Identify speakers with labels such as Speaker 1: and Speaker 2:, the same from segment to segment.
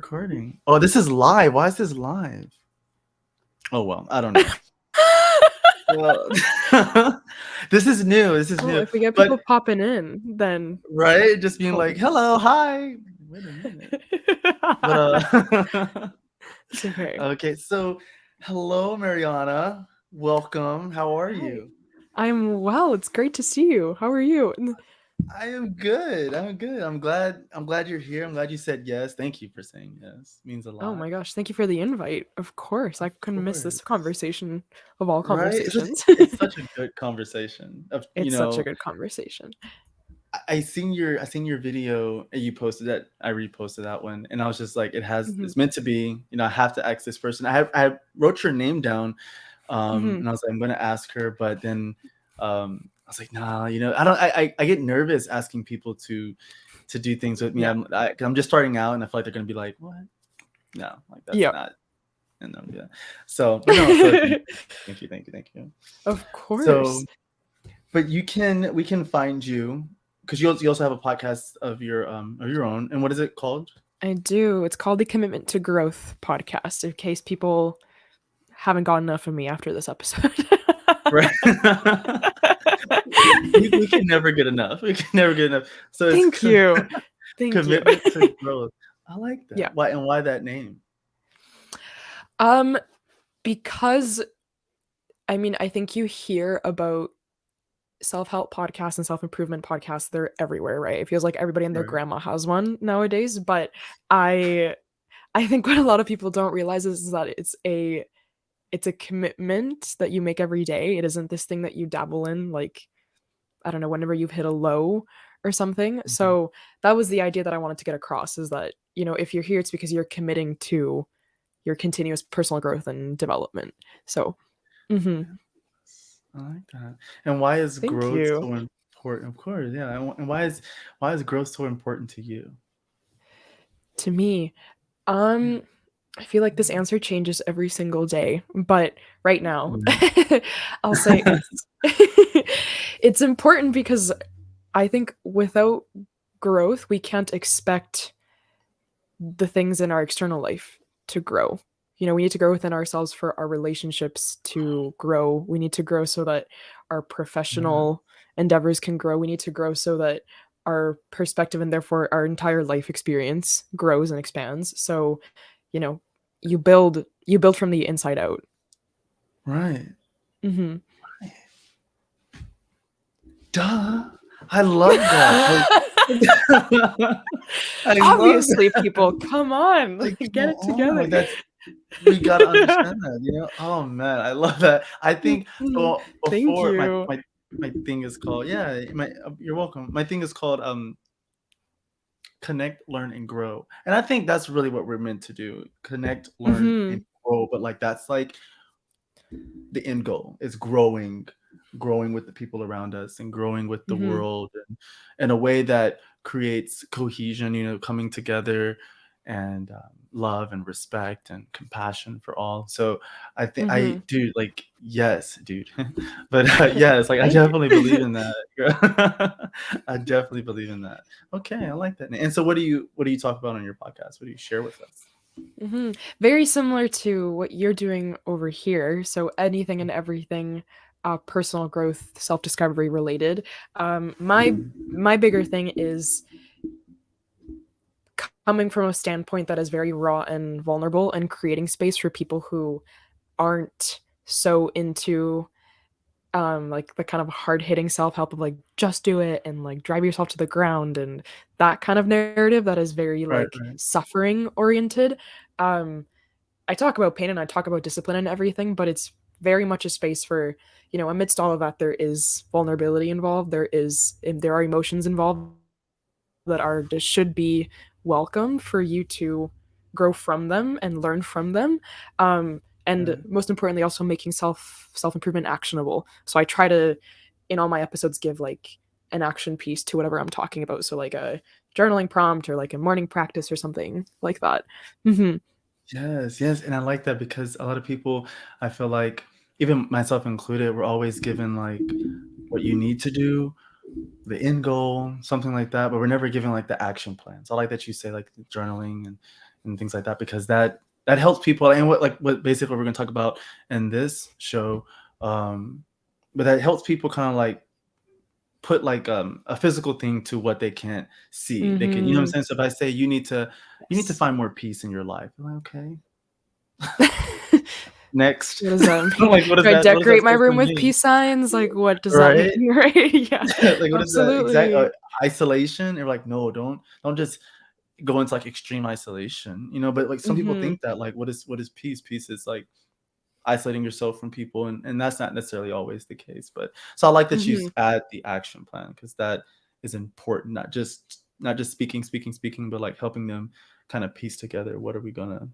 Speaker 1: recording. Oh, this is live. Why is this live? Oh well, I don't know. Well, this is new. This is
Speaker 2: Well,
Speaker 1: new.
Speaker 2: if we get
Speaker 1: But
Speaker 2: people popping in, then
Speaker 1: right, just being
Speaker 2: Cool.
Speaker 1: like, "Hello, hi." Wait a minute. But
Speaker 2: it's okay.
Speaker 1: okay. So, hello, Mariana. Welcome. How are
Speaker 2: Hi.
Speaker 1: you?
Speaker 2: I'm well. It's great to see you. How are you?
Speaker 1: I am good. I'm good. I'm glad. I'm glad you're here. I'm glad you said yes. Thank you for saying yes. It means a
Speaker 2: Oh
Speaker 1: lot.
Speaker 2: my gosh, thank you for the invite. Of course. I
Speaker 1: Of
Speaker 2: couldn't miss this
Speaker 1: course.
Speaker 2: conversation of all
Speaker 1: Right?
Speaker 2: conversations.
Speaker 1: It's such a good conversation. Of
Speaker 2: It's such a good conversation.
Speaker 1: I seen your video and you posted that. I reposted that one, and I was just like,
Speaker 2: Mhm.
Speaker 1: it's meant to be. I have to ask this person. I wrote your name down,
Speaker 2: Mhm.
Speaker 1: and I was like, I'm gonna ask her, but then I was like, nah, I don't. I get nervous asking people to do things with me.
Speaker 2: Yeah.
Speaker 1: I'm just starting out, and I feel like they're gonna be like, what? No, like that's
Speaker 2: Yeah.
Speaker 1: not. And yeah. So, but no. So thank you.
Speaker 2: Of
Speaker 1: So,
Speaker 2: course.
Speaker 1: but we can find you because you also have a podcast of your own. And what is it called?
Speaker 2: I do. It's called the Commitment to Growth podcast, in case people haven't got enough of me after this episode.
Speaker 1: Right. We can never get enough. We can never get enough. So it's
Speaker 2: Thank you. Thank you.
Speaker 1: commitment to growth. I like
Speaker 2: Yeah.
Speaker 1: that. Why that name?
Speaker 2: Um, because I mean, I think you hear about self-help podcasts and self-improvement podcasts. They're everywhere, right? It feels like everybody and their
Speaker 1: Right.
Speaker 2: grandma has one nowadays. But I I think what a lot of people don't realize is that it's a commitment that you make every day. It isn't this thing that you dabble in, like, I don't know, whenever you've hit a low or something.
Speaker 1: Mhm.
Speaker 2: So that was the idea that I wanted to get across, is that, if you're here, it's because you're committing to your continuous personal growth and development. So, mhm.
Speaker 1: I like that. And why is
Speaker 2: Thank
Speaker 1: growth
Speaker 2: you.
Speaker 1: so important? Of course, yeah. And why is growth so important to you?
Speaker 2: To me,
Speaker 1: Yeah.
Speaker 2: I feel like this answer changes every single day, but right now,
Speaker 1: Right.
Speaker 2: I'll say it's it's important because I think without growth, we can't expect the things in our external life to grow. We need to grow within ourselves for our relationships to grow. We need to grow so that our
Speaker 1: Yeah.
Speaker 2: professional endeavors can grow. We need to grow so that our perspective and therefore our entire life experience grows and expands. So, you know, you build from the inside out.
Speaker 1: Right.
Speaker 2: Mhm.
Speaker 1: Duh. I love that. I love
Speaker 2: Obviously,
Speaker 1: that.
Speaker 2: people, come on,
Speaker 1: Like,
Speaker 2: get
Speaker 1: come
Speaker 2: it
Speaker 1: on.
Speaker 2: together.
Speaker 1: Like that's we gotta understand that. Oh man, I love that. I think
Speaker 2: Mhm.
Speaker 1: so
Speaker 2: Thank
Speaker 1: before
Speaker 2: you.
Speaker 1: my thing is called you're welcome. My thing is called connect, learn, and grow. And I think that's really what we're meant to do. Connect, learn, and
Speaker 2: Mhm.
Speaker 1: grow. But like that's like the end goal is growing with the people around us and growing with the
Speaker 2: Mhm.
Speaker 1: world and in a way that creates cohesion, coming together and love and respect and compassion for all. So I think I
Speaker 2: Mhm.
Speaker 1: do like, yes, dude. But yes, like I
Speaker 2: Thank you.
Speaker 1: definitely believe in that. I definitely believe in that. Okay, I like that. And so what do you talk about on your podcast? What do you share with us?
Speaker 2: Very similar to what you're doing over here. So anything and everything, personal growth, self discovery related. My bigger thing is coming from a standpoint that is very raw and vulnerable, and creating space for people who aren't so into like the kind of hard hitting self help of like just do it and like drive yourself to the ground, and that kind of narrative that is very
Speaker 1: Right,
Speaker 2: like
Speaker 1: right.
Speaker 2: suffering oriented. Um, I talk about pain and I talk about discipline and everything, but it's very much a space for, amidst all of that, there is vulnerability involved. There are emotions involved that are just should be welcome for you to grow from them and learn from them. And
Speaker 1: Right.
Speaker 2: most importantly, also making self improvement actionable. So I try to, in all my episodes, give like an action piece to whatever I'm talking about. So like a journaling prompt or like a morning practice or something like that. Hmm.
Speaker 1: Yes, yes, and I like that because a lot of people, I feel like, even myself included, we're always given like what you need to do, the end goal, something like that, but we're never given like the action plans. I like that you say like the journaling and things like that, because that helps people. And what basically we're going to talk about in this show, um but that helps people kind of like put like a physical thing to what they can't see. They can, you know what I'm
Speaker 2: Mhm.
Speaker 1: saying? So if I say you need to
Speaker 2: Yes.
Speaker 1: find more peace in your life, I'm like, okay, next.
Speaker 2: What does that mean?
Speaker 1: Like
Speaker 2: Do I
Speaker 1: what does that
Speaker 2: decorate my
Speaker 1: supposed to
Speaker 2: room with
Speaker 1: mean?
Speaker 2: peace signs? Like, what does that
Speaker 1: Right?
Speaker 2: mean? Right? Yeah,
Speaker 1: Like what is the exact
Speaker 2: absolutely.
Speaker 1: isolation? You're like, no, don't just go into like extreme isolation, you know. But like some people
Speaker 2: Mhm.
Speaker 1: think that like what is peace? Peace is like isolating yourself from people, and that's not necessarily always the case. But so I like that you
Speaker 2: Mhm.
Speaker 1: add the action plan, because that is important, not just speaking, but like helping them kind of piece together what are we gonna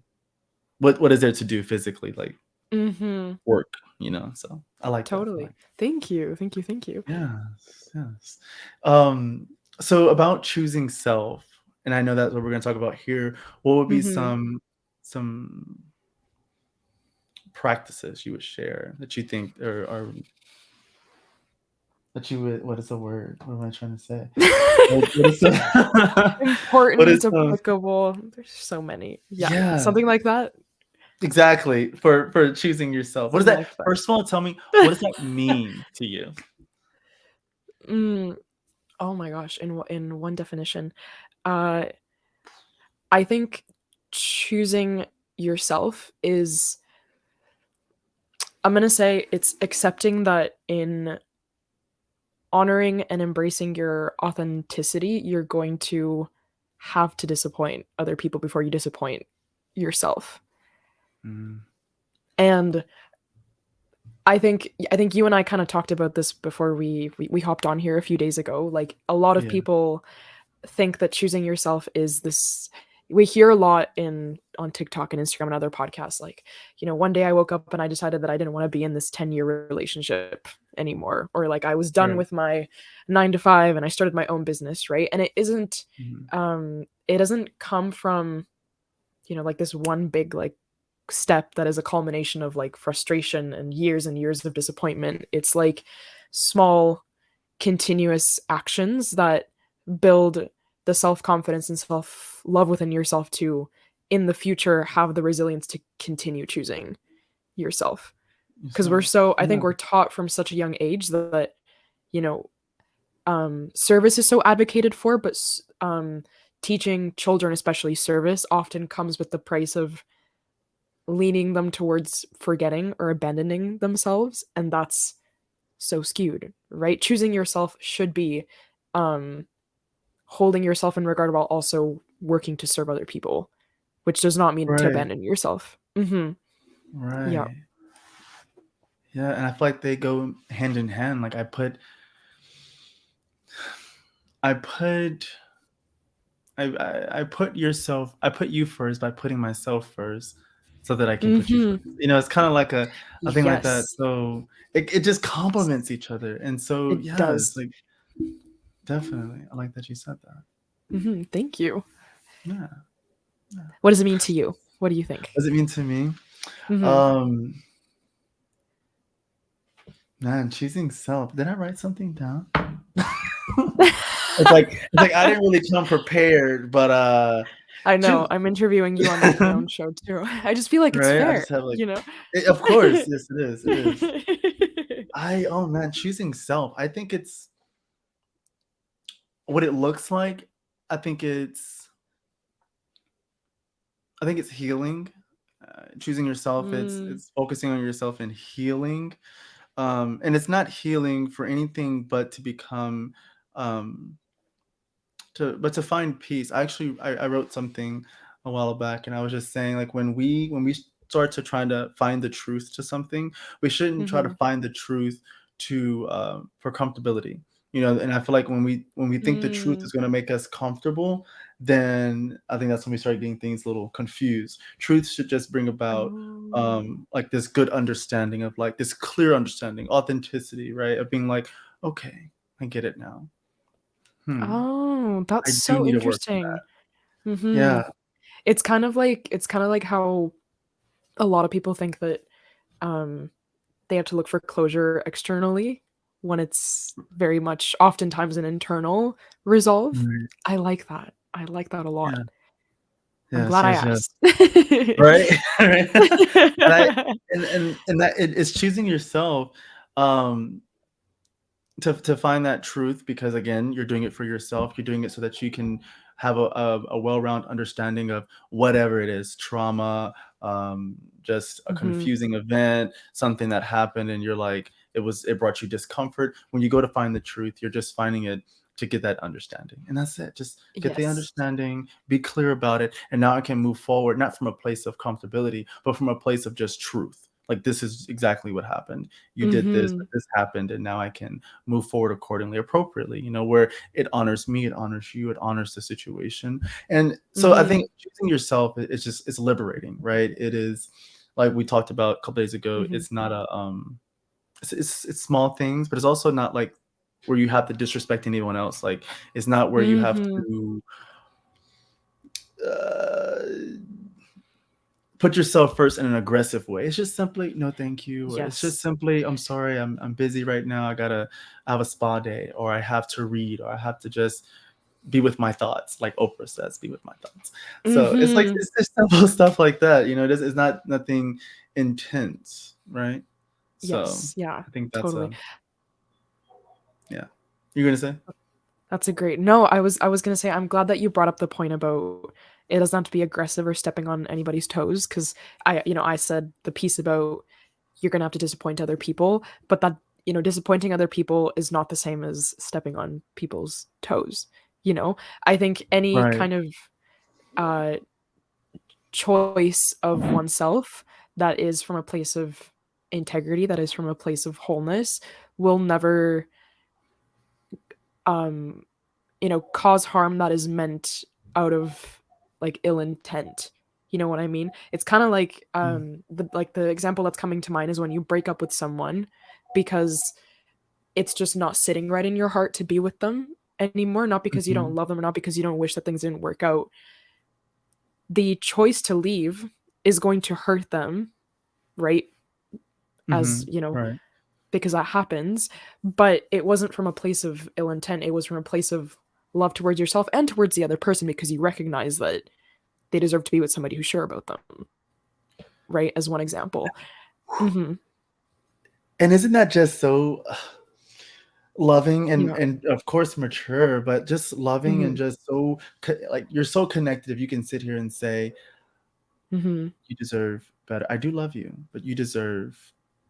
Speaker 1: what is there to do physically, like
Speaker 2: Mhm.
Speaker 1: work, you know. So I like that. I
Speaker 2: Totally.
Speaker 1: like
Speaker 2: Thank you. Thank you. Thank you.
Speaker 1: yes, yes. um so about choosing self, and I know that's what we're going to talk about here. What would be
Speaker 2: Mhm.
Speaker 1: some practices you would share that you think are that you would, what is the word? What am I trying to say? What is the what is
Speaker 2: Important,
Speaker 1: the
Speaker 2: applicable. There's so many. Yeah,
Speaker 1: yeah,
Speaker 2: something like that.
Speaker 1: exactly, for choosing yourself. What does
Speaker 2: Something
Speaker 1: that,
Speaker 2: like that.
Speaker 1: first of all, tell me, what does that mean to you?
Speaker 2: Mm, oh my gosh, in one definition, uh, I think choosing yourself is, I'm gonna say it's accepting that in honoring and embracing your authenticity, you're going to have to disappoint other people before you disappoint yourself.
Speaker 1: Mm,
Speaker 2: And I think you and I kind of talked about this before we hopped on here a few days ago. Like a lot of
Speaker 1: yeah.
Speaker 2: people think that choosing yourself is this, we hear a lot in on TikTok and Instagram and other podcasts, like, one day I woke up and I decided that I didn't want to be in this 10-year relationship anymore, or like I was done
Speaker 1: Right.
Speaker 2: with my 9 to 5 and I started my own business, right? And
Speaker 1: Mhm.
Speaker 2: it doesn't come from, like this one big like step that is a culmination of like frustration and years of disappointment. It's like small continuous actions that build the self-confidence and self-love within yourself to, in the future, have the resilience to continue choosing yourself. Because
Speaker 1: Yourself.
Speaker 2: I
Speaker 1: Yeah.
Speaker 2: think we're taught from such a young age that, you know service is so advocated for, but teaching children, especially service, often comes with the price of leaning them towards forgetting or abandoning themselves, and that's so skewed, right? Choosing yourself should be um holding yourself in regard while also working to serve other people, which does not mean to
Speaker 1: Right.
Speaker 2: abandon yourself. Mhm. Yeah.
Speaker 1: Right. Yeah, and I feel like they go hand in hand. Like I put I put you first by putting myself first, so that I can put you
Speaker 2: Mhm.
Speaker 1: first. You know, it's kind of like a thing like that.
Speaker 2: Yes.
Speaker 1: So it just
Speaker 2: Yes.
Speaker 1: complements each other. And so
Speaker 2: It
Speaker 1: yeah, it's
Speaker 2: does.
Speaker 1: like definitely. I like that you said that.
Speaker 2: Mhm. Thank you.
Speaker 1: Yeah. Yeah.
Speaker 2: What does it mean to you? What do you think?
Speaker 1: What does it mean to me?
Speaker 2: Mhm.
Speaker 1: Um Man, choosing self. Did I write something down? It's like I didn't really come prepared, but
Speaker 2: I
Speaker 1: choose
Speaker 2: know. I'm interviewing you on my own show too. I just feel like it's
Speaker 1: right? I
Speaker 2: fair,
Speaker 1: just have like
Speaker 2: you know?
Speaker 1: of course, yes, it is. It is. Oh man, choosing self. What it looks like. I think it's I think it's healing. Choosing yourself,
Speaker 2: Mm,
Speaker 1: it's focusing on yourself and healing. And it's not healing for anything but to become um to find peace. I wrote something a while back, and I was just saying, like, when we start to try to find the truth to something, we shouldn't try to
Speaker 2: mhm.
Speaker 1: find the truth to for comfortability. You know, and I feel like when we think the truth
Speaker 2: Mm.
Speaker 1: is going to make us comfortable, then I think that's when we start getting things a little confused. Truth should just bring about
Speaker 2: Oh.
Speaker 1: like this good understanding of like this clear understanding, authenticity, right? Of being like, okay, I get it now. Hmm.
Speaker 2: Oh,
Speaker 1: I
Speaker 2: that's
Speaker 1: do
Speaker 2: so
Speaker 1: need to work on
Speaker 2: interesting.
Speaker 1: that.
Speaker 2: Mhm.
Speaker 1: Yeah.
Speaker 2: It's kind of like how a lot of people think that um they have to look for closure externally when it's very much oftentimes an internal resolve.
Speaker 1: Right.
Speaker 2: I like that. I like that a lot.
Speaker 1: Yeah.
Speaker 2: I'm
Speaker 1: Yes,
Speaker 2: glad I
Speaker 1: yes, yes.
Speaker 2: asked.
Speaker 1: Right? Right? And I and that it's choosing yourself, um, to find that truth because again you're doing it for yourself, you're doing it so that you can have a well-rounded understanding of whatever it is, trauma, just a
Speaker 2: Mhm.
Speaker 1: confusing event, something that happened and you're like it brought you discomfort. When you go to find the truth, you're just finding it to get that understanding, and that's it. Just get the
Speaker 2: Yes.
Speaker 1: understanding, be clear about it, and now I can move forward not from a place of comfortability but from a place of just truth. Like, this is exactly what happened. You did this,
Speaker 2: Mhm.
Speaker 1: this happened, and now I can move forward accordingly, appropriately, where it honors me, it honors you, it honors the situation. And so I think
Speaker 2: Mhm.
Speaker 1: choosing yourself it's just it's liberating, right? It is like we talked about a couple days ago,
Speaker 2: Mhm.
Speaker 1: it's not a it's small things, but it's also not like where you have to disrespect anyone else. Like it's not where you have
Speaker 2: Mhm.
Speaker 1: to uh put yourself first in an aggressive way. It's just simply no thank you, or it's just
Speaker 2: Yes.
Speaker 1: simply I'm sorry, I'm busy right now. I have a spa day, or I have to read, or I have to just be with my thoughts, like Oprah says, be with my thoughts. So it's like
Speaker 2: Mhm.
Speaker 1: it's just simple stuff like that. It's not nothing intense, right? So
Speaker 2: Yes. Yeah.
Speaker 1: I think that's
Speaker 2: Totally.
Speaker 1: a yeah. You're gonna say?
Speaker 2: That's a great. No, I was gonna say I'm glad that you brought up the point about it doesn't have to be aggressive or stepping on anybody's toes because I said the piece about you're gonna have to disappoint other people, but that disappointing other people is not the same as stepping on people's toes. You know, I think any
Speaker 1: Right.
Speaker 2: kind of uh choice of oneself that is from a place of integrity, that is from a place of wholeness, will never um cause harm that is meant out of like ill intent. You know what I mean? It's kind of like
Speaker 1: Mm,
Speaker 2: the example that's coming to mind is when you break up with someone because it's just not sitting right in your heart to be with them anymore, not because you don't
Speaker 1: mhm,
Speaker 2: love them or not because you don't wish that things didn't work out. The choice to leave is going to hurt them, right? As,
Speaker 1: mhm, right.
Speaker 2: because that happens, but it wasn't from a place of ill intent. It was from a place of love towards yourself and towards the other person because you recognize that they deserve to be with somebody who's sure about them, right? As one example. Hmm.
Speaker 1: And isn't that just so loving and
Speaker 2: Yeah.
Speaker 1: and of course mature, but just loving and
Speaker 2: Hmm.
Speaker 1: just so like you're so connected if you can sit here and say,
Speaker 2: Hmm.
Speaker 1: "You deserve better. I do love you, but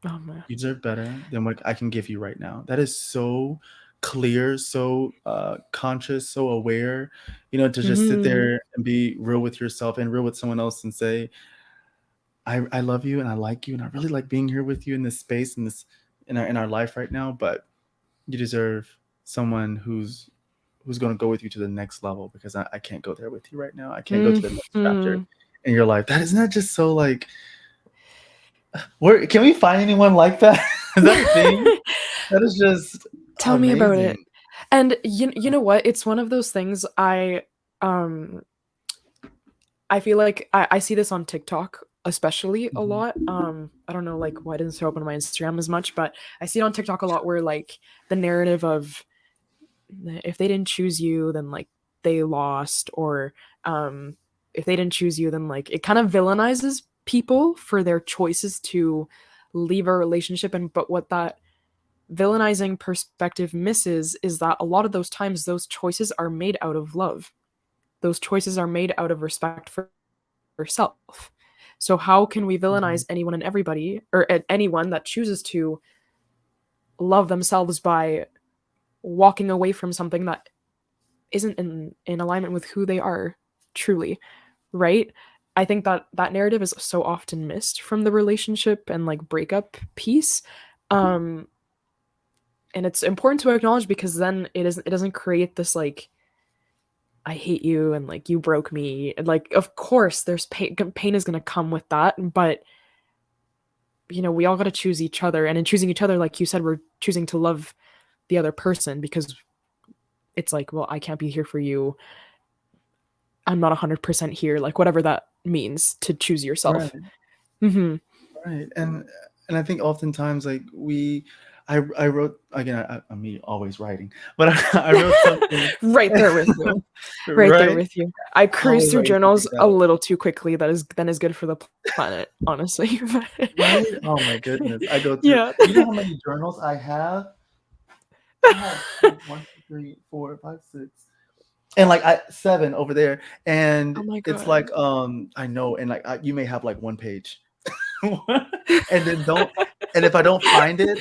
Speaker 2: Oh man.
Speaker 1: you deserve better than what I can give you right now." That is so clear, so conscious, so aware. To just sit
Speaker 2: Hmm.
Speaker 1: there and be real with yourself and real with someone else and say, I love you and I like you and I really like being here with you in this space in this in our life right now, but you deserve someone who's going to go with you to the next level because I can't go there with you right now. I can't go to the next chapter
Speaker 2: Hmm.
Speaker 1: in your life. That isn't that just so like where can we find anyone like that? Is that a thing? That is just
Speaker 2: Tell me about it.
Speaker 1: amazing.
Speaker 2: And you know what? It's one of those things um I feel like I see this on TikTok especially a
Speaker 1: Mhm,
Speaker 2: lot. I don't know like why it doesn't show up on my Instagram as much, but I see it on TikTok a lot where like the narrative of if they didn't choose you, then like they lost, or um, if they didn't choose you, then like it kind of villainizes people for their choices to leave a relationship. And but what that villainizing perspective misses is that a lot of those times those choices are made out of love. Those choices are made out of respect for yourself. So how can we
Speaker 1: mhm,
Speaker 2: villainize anyone and everybody or anyone that chooses to love themselves by walking away from something that isn't in alignment with who they are truly, right? I think that that narrative is so often missed from the relationship and like breakup piece. Um and it's important to acknowledge because then it doesn't create this like I hate you and like you broke me. And like of course there's pain is going to come with that, but we all got to choose each other, and in choosing each other like you said we're choosing to love the other person because it's like, well, I can't be here for you. I'm not 100% here, like whatever that means to choose yourself.
Speaker 1: right.
Speaker 2: Mhm.
Speaker 1: Right, and I think oftentimes, like, we I wrote again. I'm me always writing, but I wrote something.
Speaker 2: Right there with you. Right there
Speaker 1: Right?
Speaker 2: with you. I cruise
Speaker 1: Always
Speaker 2: through
Speaker 1: writing some
Speaker 2: journals
Speaker 1: things
Speaker 2: a
Speaker 1: out.
Speaker 2: little too quickly. That is then is good for the planet, honestly.
Speaker 1: Right? Oh my goodness. I go through.
Speaker 2: Yeah.
Speaker 1: You know how many journals I have? I have like one, two, three, four, five, six, and like I seven over there, and
Speaker 2: Oh my
Speaker 1: it's
Speaker 2: god.
Speaker 1: like I know, and like you may have like one page, and then don't, and if I don't find it,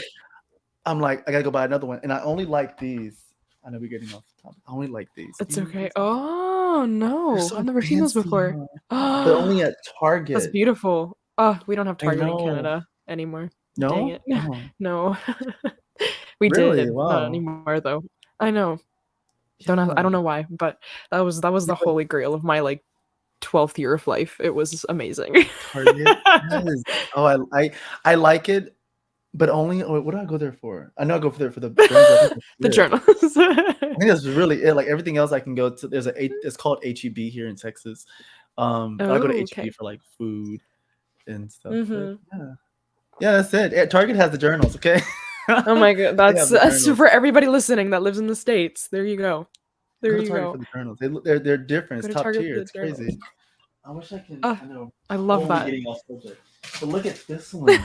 Speaker 1: I'm like I gotta go buy another one, and I only like these. I know we're getting off topic. I only like these.
Speaker 2: It's
Speaker 1: Do you
Speaker 2: okay.
Speaker 1: guys like?
Speaker 2: Oh,
Speaker 1: They're
Speaker 2: no.
Speaker 1: so
Speaker 2: I've never seen those
Speaker 1: fancy,
Speaker 2: before.
Speaker 1: huh? But only
Speaker 2: That's
Speaker 1: at Target.
Speaker 2: beautiful. Oh, we don't have
Speaker 1: I
Speaker 2: Target in
Speaker 1: know.
Speaker 2: Canada anymore. Dang
Speaker 1: No?
Speaker 2: it.
Speaker 1: Oh,
Speaker 2: No. We
Speaker 1: really?
Speaker 2: did. Not
Speaker 1: Wow.
Speaker 2: anymore though. I know. I don't
Speaker 1: Yeah.
Speaker 2: know why, but that was
Speaker 1: Yeah,
Speaker 2: the
Speaker 1: but
Speaker 2: holy grail of my, like, 12th year of life. It was amazing.
Speaker 1: Target? Yes. Oh, I like it, but only what do I go there for? I know I go for there for the journals, but I think that's
Speaker 2: The
Speaker 1: it.
Speaker 2: journals.
Speaker 1: I think that's really it, like, everything else I can go to it's called HEB here in Texas, but I go to
Speaker 2: Oh,
Speaker 1: HEB
Speaker 2: okay.
Speaker 1: for, like, food and stuff, but
Speaker 2: Mhm.
Speaker 1: yeah. Yeah, that's it. Yeah, Target has the journals, okay?
Speaker 2: Oh my god,
Speaker 1: They have the
Speaker 2: that's
Speaker 1: journals.
Speaker 2: for everybody listening that lives in the States. There you go.
Speaker 1: Go
Speaker 2: There
Speaker 1: to
Speaker 2: you
Speaker 1: Target for
Speaker 2: go.
Speaker 1: the journals. They're different,
Speaker 2: Go
Speaker 1: it's
Speaker 2: to
Speaker 1: top
Speaker 2: Target
Speaker 1: tier,
Speaker 2: for the
Speaker 1: it's
Speaker 2: journals.
Speaker 1: crazy. I wish I can
Speaker 2: Oh,
Speaker 1: I know.
Speaker 2: I love
Speaker 1: Oh, we
Speaker 2: that.
Speaker 1: getting off subject. But look at this one.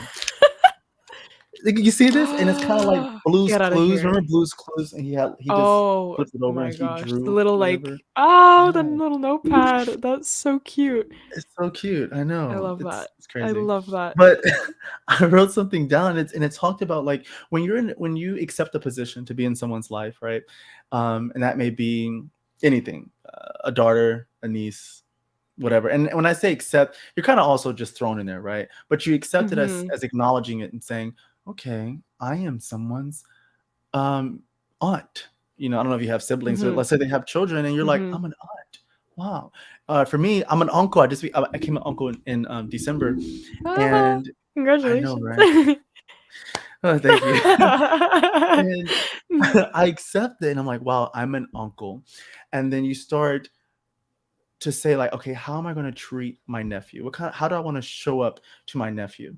Speaker 1: Like, you see this? And it's kinda like Blue's
Speaker 2: Get out of
Speaker 1: Clues.
Speaker 2: here.
Speaker 1: Remember Blue's Clues? And he just
Speaker 2: Oh
Speaker 1: flipped it over
Speaker 2: my
Speaker 1: and he
Speaker 2: gosh. The
Speaker 1: drew
Speaker 2: little, like,
Speaker 1: whatever.
Speaker 2: oh, the
Speaker 1: Yeah.
Speaker 2: little notepad. That's so cute.
Speaker 1: It's so cute. I
Speaker 2: I
Speaker 1: know.
Speaker 2: love that.
Speaker 1: It's
Speaker 2: I
Speaker 1: crazy.
Speaker 2: love that.
Speaker 1: But I wrote something down, and it talked about, like, when you accept a position to be in someone's life, right? And that may be anything, a daughter, a niece, whatever. And when I say accept, you're kinda also just thrown in there, right? But you accept it
Speaker 2: Mhm.
Speaker 1: as acknowledging it and saying, "Okay, I am someone's um, aunt." I don't know if you have siblings, but
Speaker 2: Mhm.
Speaker 1: let's say they have children and you're like,
Speaker 2: Mhm.
Speaker 1: "I'm an aunt. Wow." For me, I'm an uncle. I became an uncle in December,
Speaker 2: Ah,
Speaker 1: and I know,
Speaker 2: congratulations.
Speaker 1: right? Oh, thank you. And I accept it, and I'm like, "Wow, I'm an uncle." And then you start to say like, "Okay, how am I gonna treat my nephew? How do I wanna show up to my nephew?"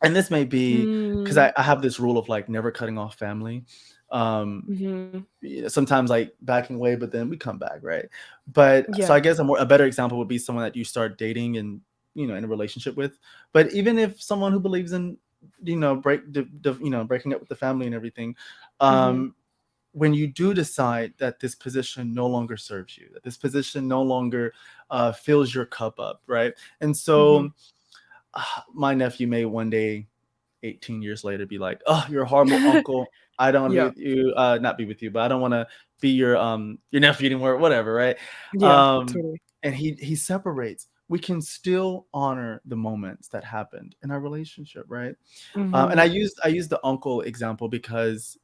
Speaker 1: And this may be because
Speaker 2: Mm.
Speaker 1: I have this rule of, like, never cutting off family. Um,
Speaker 2: Mhm.
Speaker 1: Sometimes like backing away, but then we come back, right? But so
Speaker 2: Yeah.
Speaker 1: I guess a better example would be someone that you start dating and in a relationship with. But even if someone who believes in breaking up with the family and everything,
Speaker 2: Mhm.
Speaker 1: um, when you do decide that this position no longer serves you, that this position no longer fills your cup up, right? And
Speaker 2: Mhm.
Speaker 1: so my nephew may one day 18 years later be like, "Oh, you're a horrible uncle. I don't want to be
Speaker 2: Yeah.
Speaker 1: with you, not be with you, but I don't want to be your nephew anymore," whatever, right?
Speaker 2: Yeah, totally.
Speaker 1: And he separates. We can still honor the moments that happened in our relationship, right? And
Speaker 2: Mhm.
Speaker 1: I used the uncle example because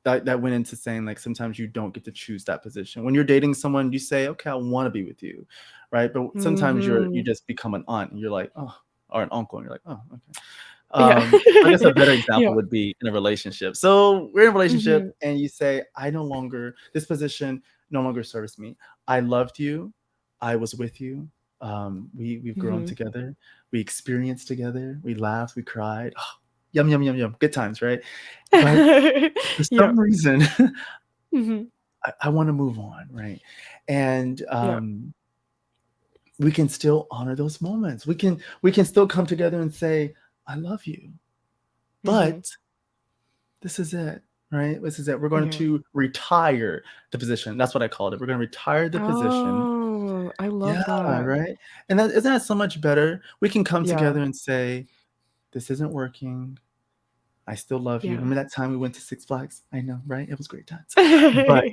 Speaker 1: that went into saying like sometimes you don't get to choose that position. When you're dating someone, you say, "Okay, I want to be with you," right? But sometimes you
Speaker 2: Mhm.
Speaker 1: just become an aunt and you're like, "Oh," or an uncle, and you're like, "Oh, okay."
Speaker 2: Yeah.
Speaker 1: I guess a better example
Speaker 2: Yeah.
Speaker 1: would be in a relationship. So we're in a relationship,
Speaker 2: Mhm.
Speaker 1: and you say, "I no longer this position no longer serves me. I loved you. I was with you. We've grown
Speaker 2: Mhm.
Speaker 1: together. We experienced together. We laughed. We cried. Yum yum yum yum. Good times, right? But for
Speaker 2: Yeah.
Speaker 1: some reason,
Speaker 2: Mhm.
Speaker 1: I want to move on, right? And
Speaker 2: Yeah.
Speaker 1: we can still honor those moments. We can still come together and say, "I love you,"
Speaker 2: Mhm.
Speaker 1: but this is it, right? This is it. We're going
Speaker 2: Yeah.
Speaker 1: to retire the position. That's what I called it. We're going to retire the position.
Speaker 2: Oh, I
Speaker 1: Yeah,
Speaker 2: love that.
Speaker 1: right. And that isn't that so much better? We can come
Speaker 2: Yeah.
Speaker 1: together and say, "This isn't working. I still love you."
Speaker 2: Yeah.
Speaker 1: Remember that time we went to Six Flags? I know, right? It was great times. But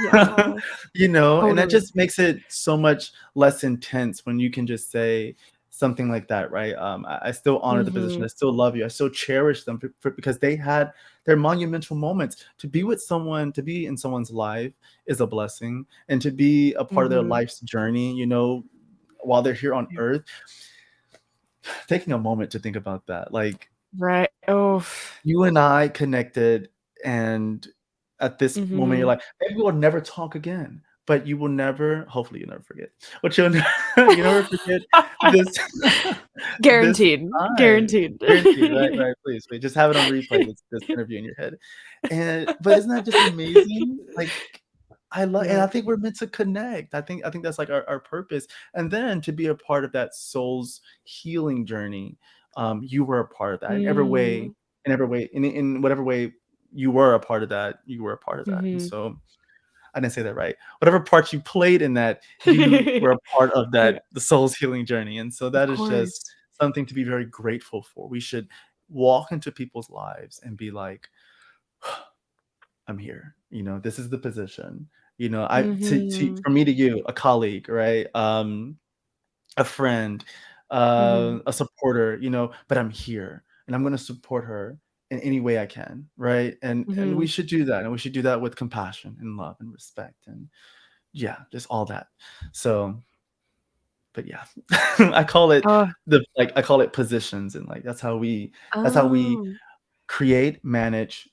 Speaker 2: Yeah,
Speaker 1: and that
Speaker 2: totally.
Speaker 1: just makes it so much less intense when you can just say something like that, right? I still honor the position.
Speaker 2: Mhm.
Speaker 1: I still love you. I still cherish them because they had their monumental moments. To be with someone, to be in someone's life is a blessing, and to be a part of their
Speaker 2: Mhm.
Speaker 1: life's journey, while they're here on
Speaker 2: Yeah.
Speaker 1: earth, taking a moment to think about that. Like,
Speaker 2: Right. Oh.
Speaker 1: you and I connected, and at this moment, you're
Speaker 2: Mhm.
Speaker 1: like, maybe we'll never talk again, but you will never, hopefully you never forget, but you'll you never forget this this
Speaker 2: Guaranteed.
Speaker 1: time.
Speaker 2: Guaranteed.
Speaker 1: Guaranteed, right, right, please, wait, just have it on replay, this interview in your head. And but isn't that just amazing? Like, and
Speaker 2: Yeah.
Speaker 1: I think we're meant to connect. I think that's like our purpose. And then to be a part of that soul's healing journey, you were a part of that
Speaker 2: Mm.
Speaker 1: in every way, in whatever way you were a part of that, you were a part of that. And
Speaker 2: Mhm.
Speaker 1: so I didn't say that right. Whatever part you played in that, you were a part of
Speaker 2: Yeah,
Speaker 1: that, the soul's healing journey. And so
Speaker 2: of
Speaker 1: that is just
Speaker 2: course.
Speaker 1: something to be very grateful for. We should walk into people's lives and be like, I'm here. This is the position. I to
Speaker 2: Mhm.
Speaker 1: from me to you, a colleague, right? A friend,
Speaker 2: Mhm.
Speaker 1: a supporter, but I'm here and I'm gonna support her in any way I can, right? And we
Speaker 2: Mhm.
Speaker 1: should do that, and we should do that with compassion and love and respect and yeah, just all that. So, but yeah, I call it
Speaker 2: Oh.
Speaker 1: I call it positions, and like that's how we
Speaker 2: Oh,
Speaker 1: create, manage,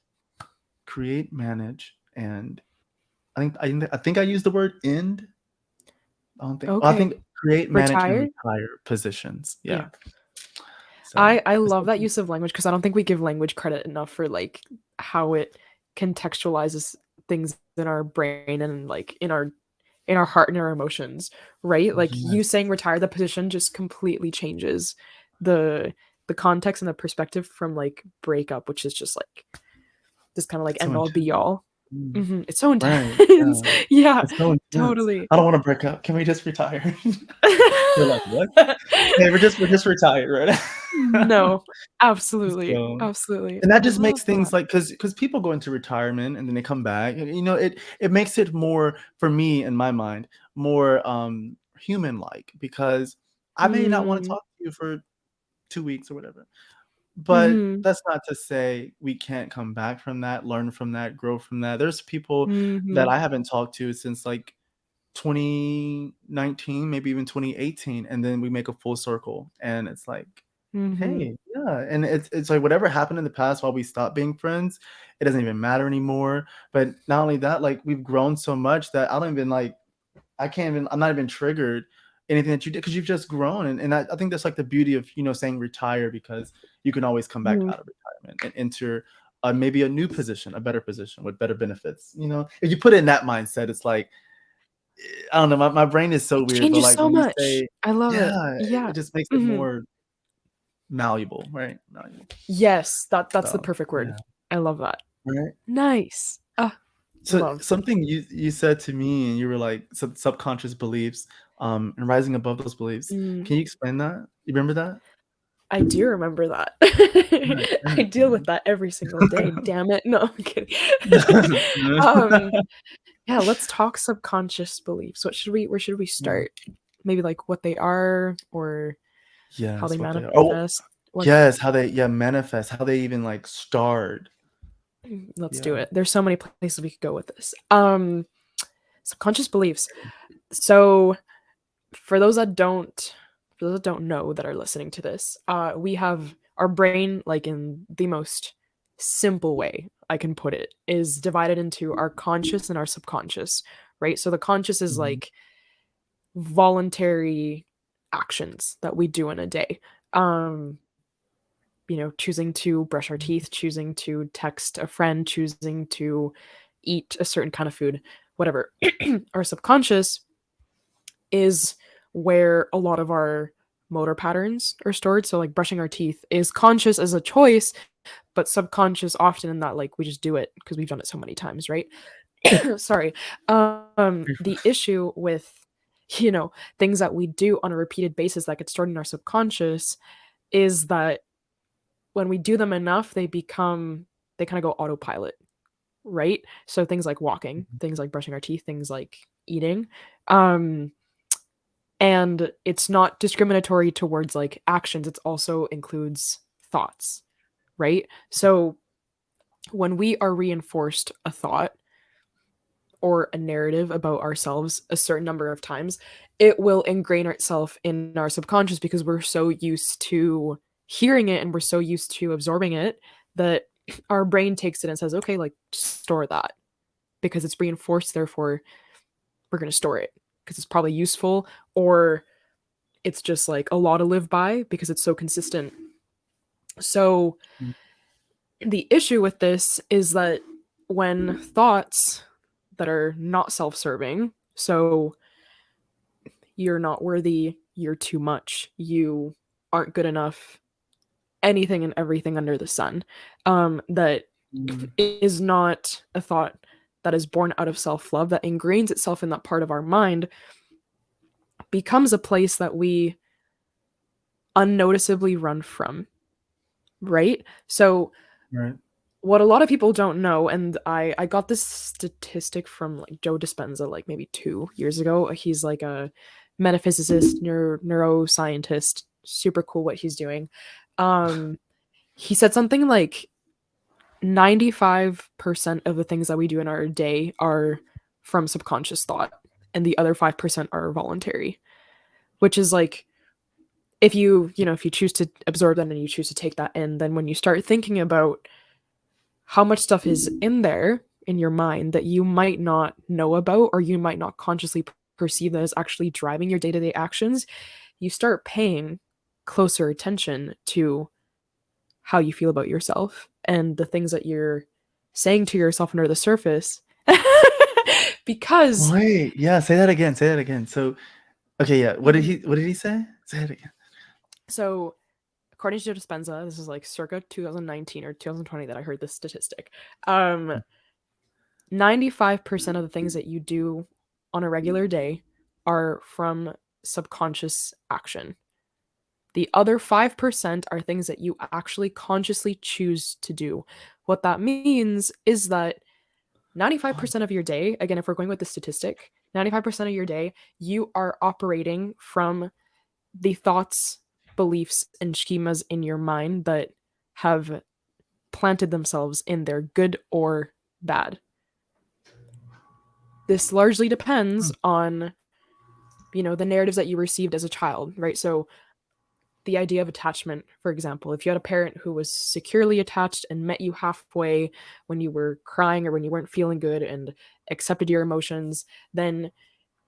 Speaker 1: and I think I used the word end. I
Speaker 2: okay.
Speaker 1: think create, manage, and
Speaker 2: Retire?
Speaker 1: retire positions.
Speaker 2: Yeah.
Speaker 1: Yeah. So
Speaker 2: I
Speaker 1: it's
Speaker 2: love that
Speaker 1: something.
Speaker 2: use of language because I don't think we give language credit enough for, like, how it contextualizes things in our brain and, like, in our heart and our emotions, right? Like, you
Speaker 1: Yes.
Speaker 2: saying retire the position just completely changes the the context and the perspective from, like, breakup, which is just, like, just kinda, like,
Speaker 1: It's so
Speaker 2: end all be
Speaker 1: intense.
Speaker 2: all.
Speaker 1: Mm.
Speaker 2: Mhm. It's so
Speaker 1: Right.
Speaker 2: intense.
Speaker 1: Yeah.
Speaker 2: Yeah,
Speaker 1: It's so intense.
Speaker 2: totally.
Speaker 1: I don't wanna break up. Can we just retire? They're like, "What?" Hey, we're just retired, right?
Speaker 2: No, absolutely,
Speaker 1: So
Speaker 2: absolutely.
Speaker 1: and that
Speaker 2: I
Speaker 1: just
Speaker 2: love
Speaker 1: makes
Speaker 2: that.
Speaker 1: things like because people go into retirement and then they come back, and, it makes it more, for me, in my mind, more, human-like because I may not wanna
Speaker 2: Mm,
Speaker 1: talk to you for 2 weeks or whatever. But
Speaker 2: mhm,
Speaker 1: that's not to say we can't come back from that, learn from that, grow from that. There's people that
Speaker 2: mhm,
Speaker 1: I haven't talked to since, like, 2019, maybe even 2018, and then we make a full circle, and it's like,
Speaker 2: mhm,
Speaker 1: "Hey," yeah, and it's like whatever happened in the past while we stopped being friends, it doesn't even matter anymore, but not only that, like, we've grown so much that I don't even, like, I'm not even triggered anything that you did because you've just grown. And I think that's like the beauty of, saying retire, because you can always come back
Speaker 2: mhm.
Speaker 1: out of retirement and enter maybe a new position, a better position with better benefits. If you put it in that mindset, it's like, I don't know, my brain is so
Speaker 2: It
Speaker 1: weird, but
Speaker 2: changes
Speaker 1: like
Speaker 2: so
Speaker 1: when you
Speaker 2: much.
Speaker 1: say,
Speaker 2: I love it.
Speaker 1: yeah, it
Speaker 2: Yeah.
Speaker 1: just makes it
Speaker 2: Mhm.
Speaker 1: more malleable, right? Malleable.
Speaker 2: Yes, that's the
Speaker 1: So,
Speaker 2: perfect word.
Speaker 1: yeah,
Speaker 2: I love that.
Speaker 1: right.
Speaker 2: Nice.
Speaker 1: So
Speaker 2: Love.
Speaker 1: something you said to me, and you were like, subconscious beliefs, and rising above those beliefs.
Speaker 2: Mm.
Speaker 1: Can you explain that? You remember that?
Speaker 2: I do remember that.
Speaker 1: Yeah, explain
Speaker 2: I
Speaker 1: it to
Speaker 2: deal with
Speaker 1: me.
Speaker 2: that every single day, damn it. No, I'm kidding. Um, yeah, let's talk subconscious beliefs. Where should we
Speaker 1: Yeah.
Speaker 2: start? Maybe, like, what they are or how they
Speaker 1: Yes, what they are. Oh,
Speaker 2: manifest? What
Speaker 1: yes, how they, manifest, how they even, like, start.
Speaker 2: let's do
Speaker 1: Yeah.
Speaker 2: it. There's so many places we could go with this. Subconscious beliefs. So for those that don't know that are listening to this, we have our brain, like, in the most simple way I can put it, is divided into our conscious and our subconscious, right? So the conscious is
Speaker 1: Mhm,
Speaker 2: like voluntary actions that we do in a day. Um, choosing to brush our
Speaker 1: mhm,
Speaker 2: teeth, choosing to text a friend, choosing to eat a certain kind of food, whatever. Our subconscious is where a lot of our motor patterns are stored. So, like, brushing our teeth is conscious as a choice, but subconscious often in that, like, we just do it because we've done it so many times, right? Sorry. The issue with, things that we do on a repeated basis that get stored in our subconscious is that when we do them enough, they kind of go autopilot, right? So things like walking,
Speaker 1: mhm,
Speaker 2: things like brushing our teeth, things like eating. Um, and it's not discriminatory towards, like, actions, it also includes thoughts, right? So when we are reinforced a thought or a narrative about ourselves a certain number of times, it will ingrain itself in our subconscious because we're so used to hearing it and we're so used to absorbing it that our brain takes it and says, okay, like, store that because it's reinforced. Therefore, we're going to store it because it's probably useful, or it's just like a law to live by because it's so consistent. So
Speaker 1: Mm.
Speaker 2: the issue with this is that when thoughts that are not self-serving, so you're not worthy, you're too much, you aren't good enough, anything and everything under the sun, that
Speaker 1: Mm.
Speaker 2: is not a thought that is born out of self-love, that ingrains itself in that part of our mind, becomes a place that we unnoticeably run from, right? So
Speaker 1: Right.
Speaker 2: what a lot of people don't know, and I got this statistic from like Joe Dispenza like maybe 2 years ago. He's like a metaphysicist, neuroscientist, super cool what he's doing. Um, he said something like 95% of the things that we do in our day are from subconscious thought, and the other 5% are voluntary, which is like, if if you choose to absorb that and you choose to take that in, then when you start thinking about how much stuff is in there in your mind that you might not know about, or you might not consciously perceive that as actually driving your day-to-day actions, you start paying closer attention to how you feel about yourself and the things that you're saying to yourself under the surface. Because
Speaker 1: Wait, yeah, say that again. Say that again. So, okay, yeah.
Speaker 2: mhm.
Speaker 1: What did he say? Say it again.
Speaker 2: So according to Joe Dispenza, this is like circa 2019 or 2020 that I heard this statistic. 95% of the things that you do on a regular day are from subconscious action. The other 5% are things that you actually consciously choose to do. What that means is that 95% of your day, again, if we're going with the statistic, 95% of your day, you are operating from the thoughts, beliefs, and schemas in your mind that have planted themselves in there, good or bad. This largely depends on, the narratives that you received as a child, right? So the idea of attachment, for example, if you had a parent who was securely attached and met you halfway when you were crying or when you weren't feeling good and accepted your emotions, then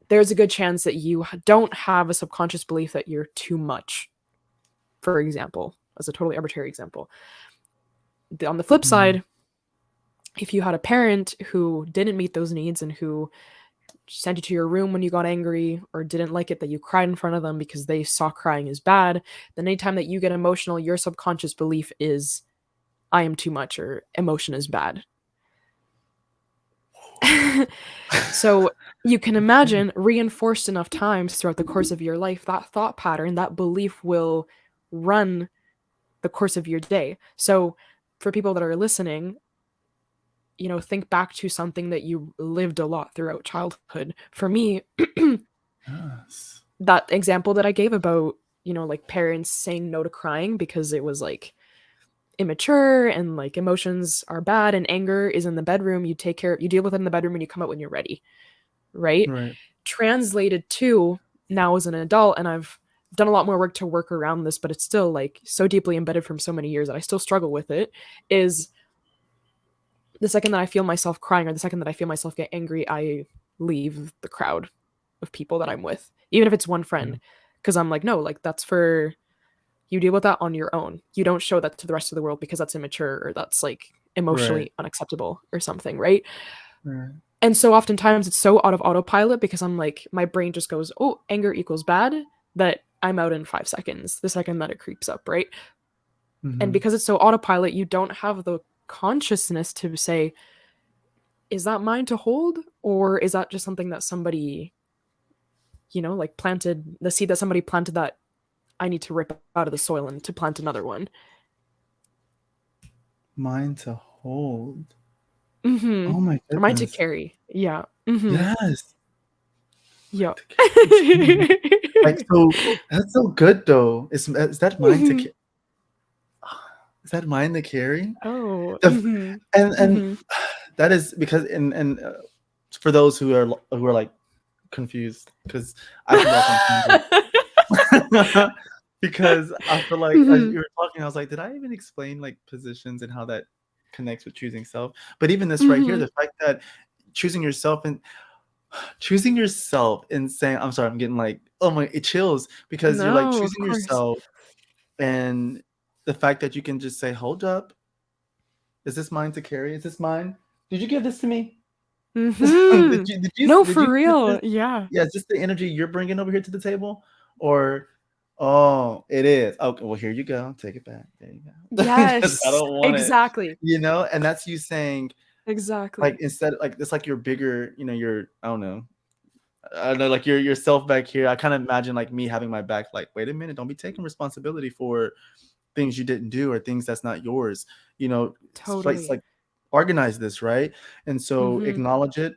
Speaker 2: there's a good chance that you don't have a subconscious belief that you're too much, for example, as a totally arbitrary example. On the flip
Speaker 1: Mm.
Speaker 2: side, if you had a parent who didn't meet those needs and who sent you to your room when you got angry or didn't like it that you cried in front of them because they saw crying as bad, then anytime that you get emotional, your subconscious belief is, I am too much or emotion is bad. So you can
Speaker 1: Okay.
Speaker 2: imagine, reinforced enough times throughout the course of your life, that thought pattern, that belief will run the course of your day. So for people that are listening, think back to something that you lived a lot throughout childhood. For me,
Speaker 1: Yes.
Speaker 2: that example that I gave about, like parents saying no to crying because it was like immature and like emotions are bad and anger is in the bedroom, you deal with it in the bedroom and you come out when you're ready, right?
Speaker 1: Right.
Speaker 2: Translated to now as an adult, and I've done a lot more work to work around this, but it's still like so deeply embedded from so many years that I still struggle with it, is the second that I feel myself crying or the second that I feel myself get angry, I leave the crowd of people that I'm with, even if it's one
Speaker 1: Yeah.
Speaker 2: friend, because I'm like, no, like that's for you, deal with that on your own. You don't show that to the rest of the world because that's immature or that's like
Speaker 1: Right.
Speaker 2: emotionally unacceptable or something, right?
Speaker 1: Right.
Speaker 2: And so oftentimes it's so out of autopilot because I'm like, my brain just goes, oh, anger equals bad, that I'm out in 5 seconds, the second that it creeps up, right? And
Speaker 1: Mhm.
Speaker 2: because it's so autopilot, you don't have the consciousness to say, is that mine to hold? Or is that just something that somebody, like planted, the seed that somebody planted that I need to rip out of the soil and to plant another one?
Speaker 1: Mine to hold.
Speaker 2: Mm-hmm.
Speaker 1: Oh my
Speaker 2: Or mine to
Speaker 1: goodness.
Speaker 2: carry. Yeah. Mm-hmm.
Speaker 1: Yes. Mine
Speaker 2: Yeah.
Speaker 1: to carry. Jeez. Like, so that's so good though. Is that mine to
Speaker 2: Mm-hmm.
Speaker 1: ca is that mine to carry?
Speaker 2: Oh.
Speaker 1: The f
Speaker 2: Mm-hmm.
Speaker 1: and
Speaker 2: Mm-hmm.
Speaker 1: that is because for those who are, like, confused, because I can go off on tangents. Because I feel like as
Speaker 2: Mm-hmm.
Speaker 1: you were talking, I was like, "Did I even explain, like, positions and how that connects with choosing self?" But even this right here,
Speaker 2: Mm-hmm.
Speaker 1: the fact that choosing yourself and choosing yourself and saying, I'm sorry, I'm getting like, oh my, it chills because you're like
Speaker 2: No, of
Speaker 1: choosing
Speaker 2: course.
Speaker 1: yourself, and the fact that you can just say, hold up, is this mine to carry? Is this mine? Did you give this to me?
Speaker 2: Mhm. No,
Speaker 1: Did
Speaker 2: for
Speaker 1: you get
Speaker 2: real.
Speaker 1: this?
Speaker 2: Yeah.
Speaker 1: Yeah, is this the energy you're bringing over here to the table? Or, oh, it is. Okay, well, here you go. Take it back. There you go. Because I
Speaker 2: Yes.
Speaker 1: don't want it,
Speaker 2: Exactly.
Speaker 1: and that's you saying, like,
Speaker 2: Exactly.
Speaker 1: instead, like, it's like your bigger, your, I don't know, like your self back here. I kind of imagine like me having my back, like, wait a minute, don't be taking responsibility for things you didn't do or things that's not yours. It's
Speaker 2: Totally.
Speaker 1: like organize this, right? And so
Speaker 2: Mhm.
Speaker 1: acknowledge it.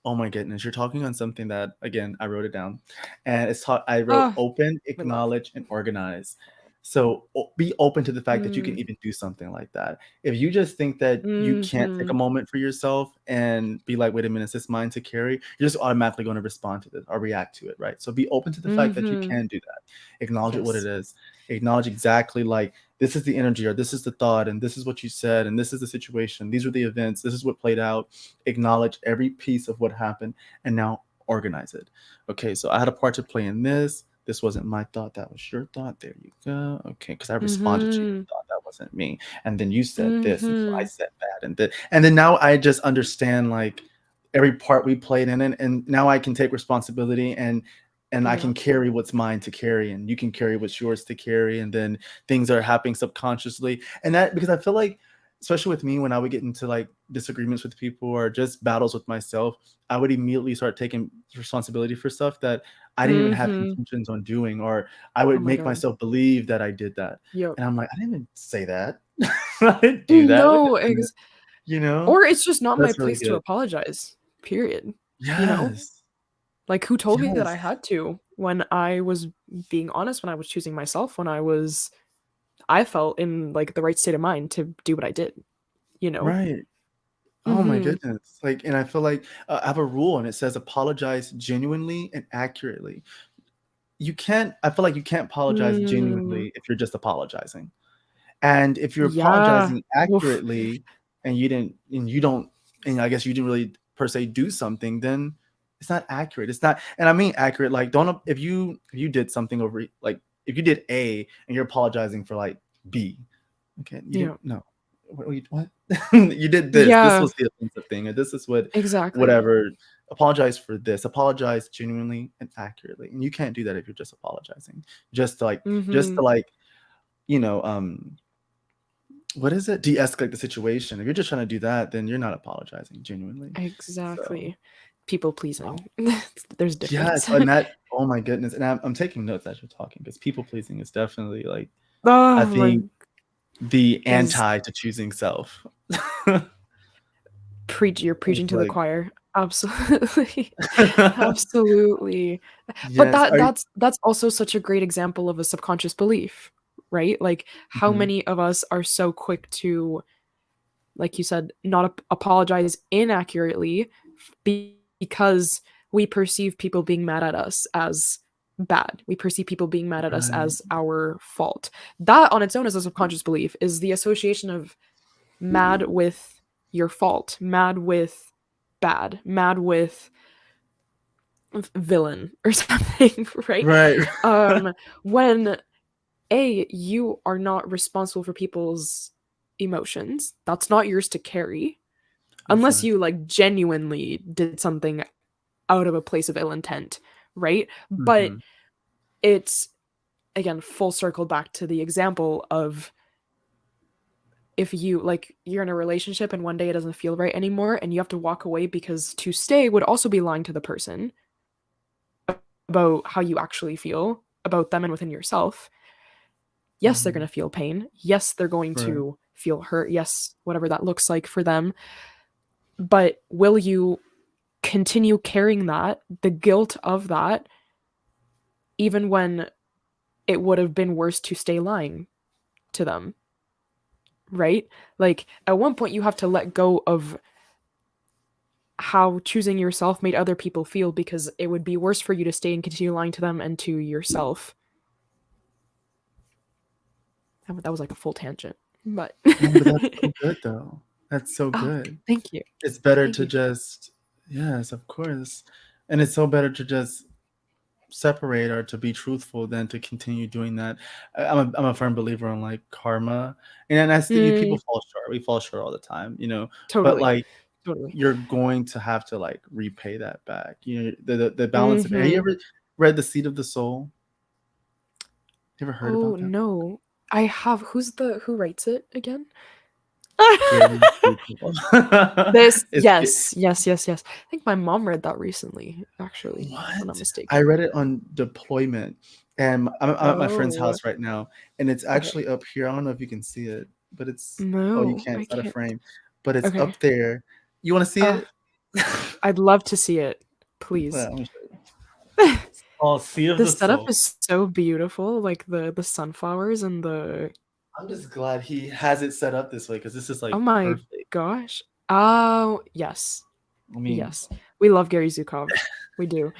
Speaker 1: Oh my goodness, you're talking on something that, again, I wrote it down, and it's taught. I wrote
Speaker 2: Oh,
Speaker 1: open,
Speaker 2: we love.
Speaker 1: acknowledge, and organize. So be open to the fact that you can
Speaker 2: Mm.
Speaker 1: even do something like that. If you just think that you can't take a
Speaker 2: Mhm.
Speaker 1: moment for yourself and be like, wait a minute, is this mine to carry? You're just automatically going to respond to this or react to it, right? So be open to the fact that you
Speaker 2: Mhm.
Speaker 1: can do that. Acknowledge it what it
Speaker 2: Yes.
Speaker 1: is. Acknowledge exactly, like, this is the energy, or this is the thought, and this is what you said, and this is the situation. These are the events. This is what played out. Acknowledge every piece of what happened, and now organize it. Okay, so I had a part to play in this. This wasn't my thought. That was your thought. There you go. Okay, because I responded to your
Speaker 2: Mhm.
Speaker 1: thought. That wasn't me. And then you said this, and so I
Speaker 2: Mhm.
Speaker 1: said that, and then now I just understand, like, every part we played in it, and now I can take responsibility, and I
Speaker 2: Yeah.
Speaker 1: can carry what's mine to carry, and you can carry what's yours to carry, and then things are happening subconsciously, and that, because I feel like, especially with me, when I would get into like disagreements with people or just battles with myself, I would immediately start taking responsibility for stuff that I didn't even have
Speaker 2: Mhm.
Speaker 1: intentions on doing, or I
Speaker 2: Oh
Speaker 1: would
Speaker 2: my
Speaker 1: make
Speaker 2: god.
Speaker 1: myself believe that I did that.
Speaker 2: Yep.
Speaker 1: And I'm like, I didn't even say that. I didn't do that. Wait a
Speaker 2: No,
Speaker 1: minute. You know?
Speaker 2: or it's just not my
Speaker 1: That's really
Speaker 2: place to
Speaker 1: good.
Speaker 2: apologize, period, you know?
Speaker 1: Yes.
Speaker 2: Like, who told me that I
Speaker 1: Yes.
Speaker 2: had to when I was being honest, when I was choosing myself, when I felt in, like, the right state of mind to do what I did, you know?
Speaker 1: Right. Oh my
Speaker 2: Mhm.
Speaker 1: goodness. Like, and I feel like, I have a rule, and it says apologize genuinely and accurately. I feel like you can't apologize
Speaker 2: Mm.
Speaker 1: genuinely if you're just apologizing. And if you're
Speaker 2: Yeah.
Speaker 1: apologizing
Speaker 2: Oof.
Speaker 1: accurately, and you don't, and I guess you didn't really per se do something, then it's not accurate. It's not, and I mean accurate, like, don't, if you did something over, like, if you did A and you're apologizing for like B, okay, you didn't,
Speaker 2: Yeah.
Speaker 1: no. What? You did this. This
Speaker 2: Yeah,
Speaker 1: was the offensive thing, or this is what,
Speaker 2: exactly.
Speaker 1: whatever. Apologize for this. Apologize genuinely and accurately. And you can't do that if you're just apologizing. Just to like, just to
Speaker 2: Mhm.
Speaker 1: like, you know, what is it? De-escalate the situation. If you're just trying to do that, then you're not apologizing genuinely. So
Speaker 2: Exactly. People pleasing. There's a
Speaker 1: yes,
Speaker 2: difference.
Speaker 1: and that, oh my goodness. And I'm taking notes as you're talking, because people pleasing is definitely like, I
Speaker 2: Oh my
Speaker 1: think, the
Speaker 2: is
Speaker 1: anti to choosing self.
Speaker 2: you're preaching
Speaker 1: It's
Speaker 2: to the
Speaker 1: like
Speaker 2: choir. Absolutely. Absolutely. But
Speaker 1: yes.
Speaker 2: that that's also such a great example of a subconscious belief, right? Like, how
Speaker 1: Mhm.
Speaker 2: many of us are so quick to, like you said, not apologize inaccurately because we perceive people being mad at us as bad. We perceive people being mad at us
Speaker 1: Right.
Speaker 2: as our fault. That on its own is a subconscious belief, is the association of mad with your fault, mad with bad, mad with villain or something, right?
Speaker 1: Right.
Speaker 2: Um, when you are not responsible for people's emotions, that's not yours to carry unless
Speaker 1: Exactly.
Speaker 2: you like genuinely did something out of a place of ill intent, right? But
Speaker 1: Mhm.
Speaker 2: it's, again, full circle back to the example of, if you, like, you're in a relationship and one day it doesn't feel right anymore and you have to walk away because to stay would also be lying to the person about how you actually feel about them and within yourself. Yes, they're going
Speaker 1: Mhm.
Speaker 2: to feel pain. Yes, they're going
Speaker 1: Right.
Speaker 2: to feel hurt. Yes, whatever that looks like for them. But will you continue carrying that, the guilt of that, even when it would have been worse to stay lying to them, right? Like, at one point, you have to let go of how choosing yourself made other people feel, because it would be worse for you to stay and continue lying to them and to yourself. That was like a full tangent, but
Speaker 1: No, but that's so good though. That's so
Speaker 2: oh,
Speaker 1: good.
Speaker 2: thank you,
Speaker 1: It's better
Speaker 2: thank
Speaker 1: to
Speaker 2: you.
Speaker 1: just, Yes, of course. And it's so better to just separate or to be truthful than to continue doing that. I'm a firm believer in like karma, and I still
Speaker 2: Mm,
Speaker 1: people fall short. We fall short all the time, you know. But
Speaker 2: totally,
Speaker 1: like
Speaker 2: totally.
Speaker 1: you're going to have to like repay that back. You know, the balance of. Have you
Speaker 2: Mhm.
Speaker 1: ever read The Seed of the Soul? You ever heard
Speaker 2: Oh,
Speaker 1: about that?
Speaker 2: no. I have who writes it again?
Speaker 1: Gary Zukav.
Speaker 2: This
Speaker 1: It's
Speaker 2: yes, yes, yes, yes. I think my mom read that recently, actually, if I'm not
Speaker 1: What? I
Speaker 2: mistaken.
Speaker 1: read it on deployment, and I'm at my friend's
Speaker 2: Oh,
Speaker 1: house right now, and it's
Speaker 2: okay.
Speaker 1: actually up here. I don't know if you can see it, but it's oh, you
Speaker 2: No,
Speaker 1: can't.
Speaker 2: I
Speaker 1: It's not a
Speaker 2: can't.
Speaker 1: frame, but it's
Speaker 2: Okay.
Speaker 1: up there. You want to see it?
Speaker 2: I'd love to see it,
Speaker 1: Well,
Speaker 2: please.
Speaker 1: let me show you. It's called Sea of
Speaker 2: The
Speaker 1: the
Speaker 2: setup
Speaker 1: Soul.
Speaker 2: is so beautiful, like the sunflowers and the
Speaker 1: I'm just glad he has it set up this way because this is
Speaker 2: oh
Speaker 1: like
Speaker 2: my
Speaker 1: perfect.
Speaker 2: gosh. Oh, yes.
Speaker 1: I mean,
Speaker 2: Yes. We love Gary Zukov. We do.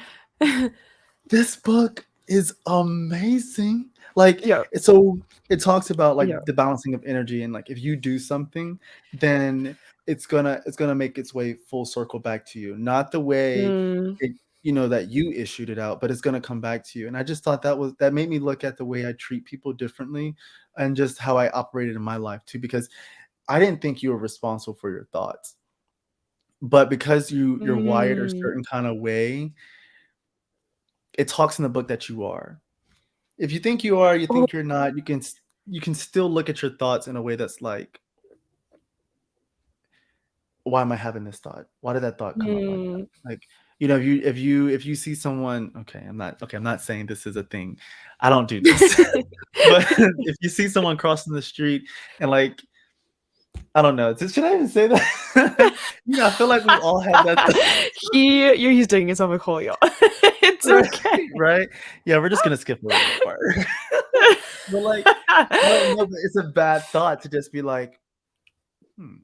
Speaker 1: this book is amazing. Like,
Speaker 2: Yeah.
Speaker 1: so it talks about
Speaker 2: Yeah.
Speaker 1: like the balancing of energy and like if you do something, then it's gonna make its way full circle back to you. Not the way
Speaker 2: Mm,
Speaker 1: it, you know, that you issued it out, but it's gonna come back to you. And I just thought that made me look at the way I treat people differently and just how I operated in my life too, because I didn't think you were responsible for your thoughts. But because you're wired a
Speaker 2: mm.
Speaker 1: certain kind of way, it talks in the book that you are. If you think you are, you
Speaker 2: Oh,
Speaker 1: think you're not, you can still look at your thoughts in a way that's like, "Why am I having this thought? Why did that thought come up like
Speaker 2: mm.
Speaker 1: that?" Like, you know, if you see someone, I'm not saying this is a thing. I don't do this. But if you see someone crossing the street and like, I don't know, should I even say that? You know, I feel like we've all had that
Speaker 2: He's digging himself a hole, y'all. It's
Speaker 1: right,
Speaker 2: okay.
Speaker 1: right? Yeah, we're just gonna skip over that part. But like, no, but it's a bad thought to just be like, "Hmm."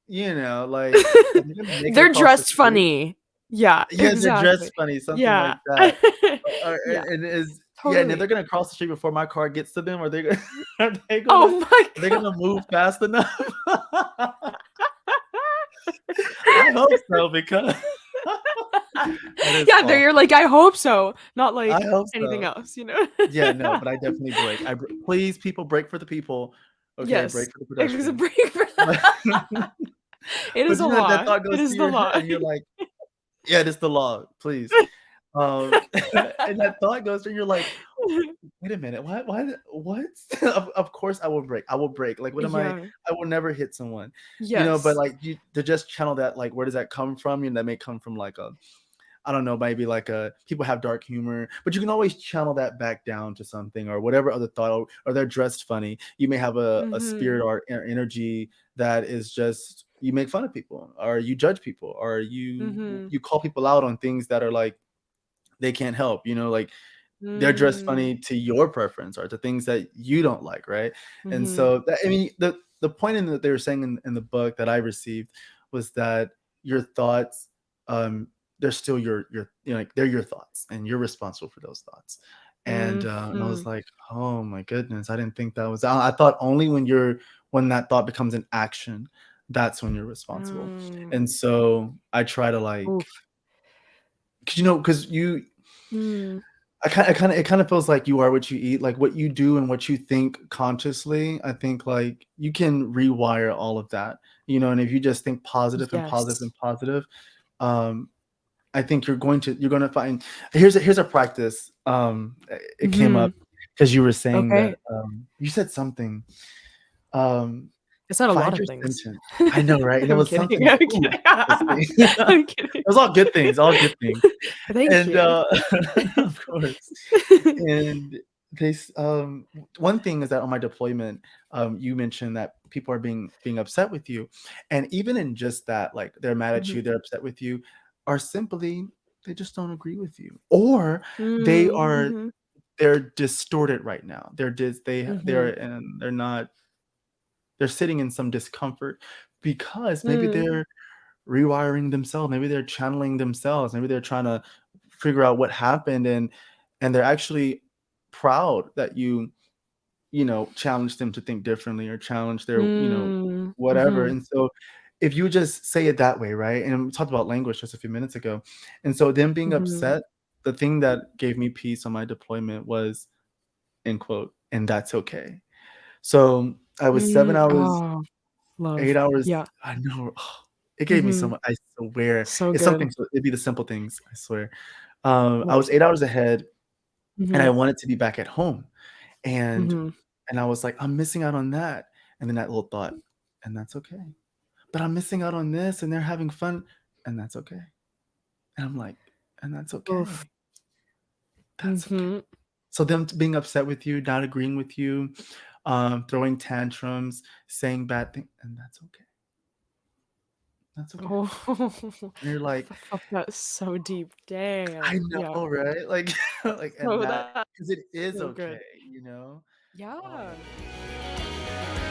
Speaker 1: You know, like, are they gonna make it
Speaker 2: They're
Speaker 1: across the
Speaker 2: dressed
Speaker 1: street?
Speaker 2: funny. Yeah,
Speaker 1: Yeah, they're
Speaker 2: exactly.
Speaker 1: dressed funny, something
Speaker 2: Yeah.
Speaker 1: like that.
Speaker 2: Yeah,
Speaker 1: And is yeah, and if they're
Speaker 2: totally.
Speaker 1: gonna cross the street before my car gets to them, are they gonna are they gonna
Speaker 2: Oh my
Speaker 1: are they
Speaker 2: god.
Speaker 1: gonna move fast enough? I hope so because that is
Speaker 2: Yeah, there you're
Speaker 1: awful.
Speaker 2: like, "I hope so," not
Speaker 1: I
Speaker 2: like
Speaker 1: hope
Speaker 2: anything
Speaker 1: so.
Speaker 2: else, you know?
Speaker 1: Yeah, no, but I definitely break. Please, people, break for the people, okay?
Speaker 2: Yes.
Speaker 1: Break for the
Speaker 2: It was a
Speaker 1: pedestrians.
Speaker 2: break for
Speaker 1: But
Speaker 2: It is
Speaker 1: but
Speaker 2: a
Speaker 1: you know that
Speaker 2: law.
Speaker 1: thought
Speaker 2: It
Speaker 1: goes
Speaker 2: is
Speaker 1: through
Speaker 2: the
Speaker 1: your head
Speaker 2: law.
Speaker 1: and you're like, "Yeah, it's the law, please." And that thought goes through, you're like, "Wait a minute, what?" Of course I will break. I will break. Like, what am
Speaker 2: Yeah.
Speaker 1: I will never hit someone, you know, but,
Speaker 2: Yes.
Speaker 1: like, you to just channel that, like, where does that come from? You know, that may come from, like, a I don't know, maybe like a people have dark humor, but you can always channel that back down to something or whatever other thought, or they're dressed funny. You may have a spirit
Speaker 2: Mhm.
Speaker 1: or energy that is just you make fun of people or you judge people or
Speaker 2: Mhm.
Speaker 1: you call people out on things that are like they can't help, you know, like they're dressed
Speaker 2: Mm.
Speaker 1: funny to your preference or to things that you don't like, right? And
Speaker 2: Mhm.
Speaker 1: so that I mean, the point in that they were saying in the book that I received was that your thoughts, they're still your you know, like they're your thoughts and you're responsible for those thoughts. And I was
Speaker 2: Mhm.
Speaker 1: like, oh my goodness, I didn't think that was. I thought only when that thought becomes an action, that's when you're responsible.
Speaker 2: Mm.
Speaker 1: And so I try to like,
Speaker 2: Oof.
Speaker 1: cause you know, cause you
Speaker 2: Mm.
Speaker 1: it kind of feels like you are what you eat, like what you do and what you think consciously. I think like you can rewire all of that, you know. And if you just think positive and positive
Speaker 2: Yes.
Speaker 1: and positive, um, I think you're going to find. Here's a practice. It came up
Speaker 2: Mhm.
Speaker 1: because you were saying that
Speaker 2: Okay.
Speaker 1: you said something. Um,
Speaker 2: I said a lot
Speaker 1: find
Speaker 2: of
Speaker 1: your
Speaker 2: things.
Speaker 1: sentence. I know, right? And it
Speaker 2: I'm
Speaker 1: was
Speaker 2: kidding,
Speaker 1: something.
Speaker 2: I'm
Speaker 1: Ooh,
Speaker 2: kidding.
Speaker 1: let's see. It
Speaker 2: I'm kidding.
Speaker 1: was all good things. All good things.
Speaker 2: Thank
Speaker 1: And
Speaker 2: you.
Speaker 1: of course. And one thing is that on my deployment, you mentioned that people are being upset with you, and even in just that, like they're mad at you,
Speaker 2: Mhm.
Speaker 1: they're upset with you, or simply they just don't agree with you, or they
Speaker 2: Mm,
Speaker 1: are
Speaker 2: mhm.
Speaker 1: they're distorted right now. They're
Speaker 2: Mhm.
Speaker 1: and they're not they're sitting in some discomfort because maybe
Speaker 2: Mm.
Speaker 1: they're rewiring themselves, maybe they're channeling themselves, maybe they're trying to figure out what happened, and they're actually proud that you know challenge them to think differently or challenge their, you know,
Speaker 2: Mm.
Speaker 1: whatever.
Speaker 2: Mhm.
Speaker 1: And so if you just say it that way, right? And we talked about language just a few minutes ago. And so them being
Speaker 2: Mhm.
Speaker 1: upset, the thing that gave me peace on my deployment was, end quote, and that's okay. So I was 7 hours,
Speaker 2: Oh, love.
Speaker 1: 8 hours,
Speaker 2: Yeah.
Speaker 1: I know, it gave me so
Speaker 2: Mhm.
Speaker 1: much, I swear.
Speaker 2: So
Speaker 1: It's
Speaker 2: good.
Speaker 1: something so it'd be the simple things, I swear. I was
Speaker 2: Right.
Speaker 1: 8 hours ahead, and I
Speaker 2: Mhm.
Speaker 1: wanted to be back at home, and
Speaker 2: Mhm.
Speaker 1: I was like, "I'm missing out on that." And then that little thought, "And that's okay. But I'm missing out on this, and they're having fun, and that's okay." And I'm like, "And that's
Speaker 2: Oof.
Speaker 1: okay. That's okay."
Speaker 2: Mhm.
Speaker 1: So them being upset with you, not agreeing with you, throwing tantrums, saying bad things, and that's okay. That's okay.
Speaker 2: Oh,
Speaker 1: And you're like,
Speaker 2: I felt that so deep.
Speaker 1: "I
Speaker 2: Damn. Yeah.
Speaker 1: know, right?" Like like, and
Speaker 2: So
Speaker 1: that
Speaker 2: that's
Speaker 1: because it is
Speaker 2: so
Speaker 1: okay,
Speaker 2: good.
Speaker 1: you know? Um
Speaker 2: Yeah.